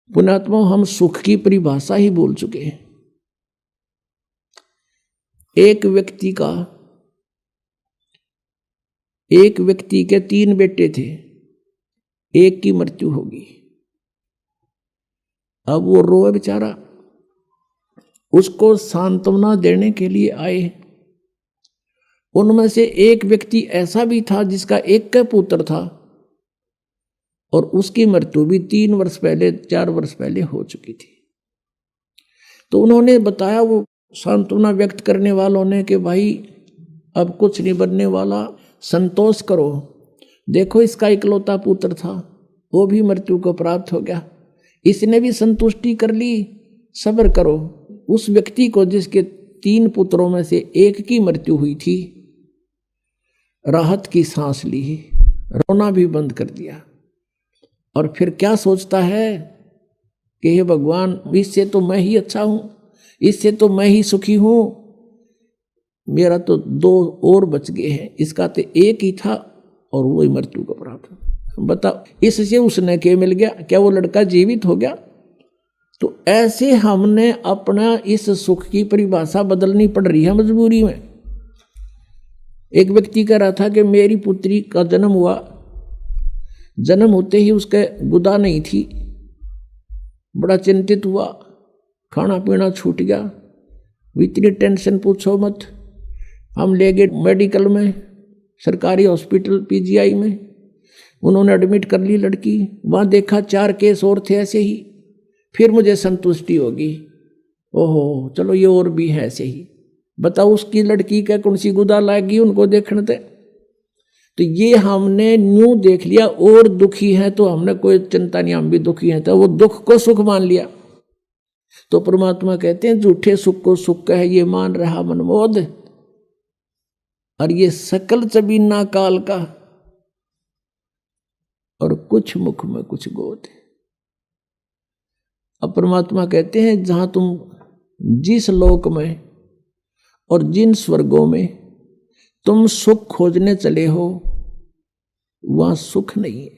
पुण्यात्मा, हम सुख की परिभाषा ही भूल चुके हैं। एक व्यक्ति के 3 बेटे थे, एक की मृत्यु होगी। अब वो रोए बेचारा, उसको सांत्वना देने के लिए आए। उनमें से एक व्यक्ति ऐसा भी था जिसका एक का पुत्र था और उसकी मृत्यु भी 3 वर्ष पहले 4 वर्ष पहले हो चुकी थी। तो उन्होंने बताया, वो सांत्वना व्यक्त करने वालों ने, कि भाई अब कुछ नहीं बनने वाला, संतोष करो। देखो इसका इकलौता पुत्र था, वो भी मृत्यु को प्राप्त हो गया, इसने भी संतुष्टि कर ली, सब्र करो। उस व्यक्ति को जिसके 3 पुत्रों में से एक की मृत्यु हुई थी, राहत की सांस ली, रोना भी बंद कर दिया। और फिर क्या सोचता है कि हे भगवान, इससे तो मैं ही अच्छा हूं, इससे तो मैं ही सुखी हूं, मेरा तो 2 और बच गए हैं, इसका तो एक ही था और वो ही मृत्यु को प्राप्त। बताओ, इससे उसने क्या मिल गया? क्या वो लड़का जीवित हो गया? तो ऐसे हमने अपना इस सुख की परिभाषा बदलनी पड़ रही है मजबूरी में। एक व्यक्ति कह रहा था कि मेरी पुत्री का जन्म हुआ, जन्म होते ही उसके गुदा नहीं थी, बड़ा चिंतित हुआ, खाना पीना छूट गया, इतनी टेंशन पूछो मत। हम ले गए मेडिकल में, सरकारी हॉस्पिटल पीजीआई में, उन्होंने एडमिट कर ली लड़की। वहाँ देखा 4 केस और थे ऐसे ही। फिर मुझे संतुष्टि होगी, ओहो चलो ये और भी है ऐसे ही। बताओ उसकी लड़की का कौन सी गुदा लाएगी, उनको देखने थे। तो ये हमने न्यू देख लिया, और दुखी है तो हमने कोई चिंता नहीं, हम भी दुखी हैं, तो वो दुख को सुख मान लिया। तो परमात्मा कहते हैं, झूठे सुख को सुख है ये मान रहा मनमोद, और ये सकल चबीना काल का, और कुछ मुख में कुछ गोद। अब परमात्मा कहते हैं, जहां तुम जिस लोक में और जिन स्वर्गों में तुम सुख खोजने चले हो, वहां सुख नहीं है।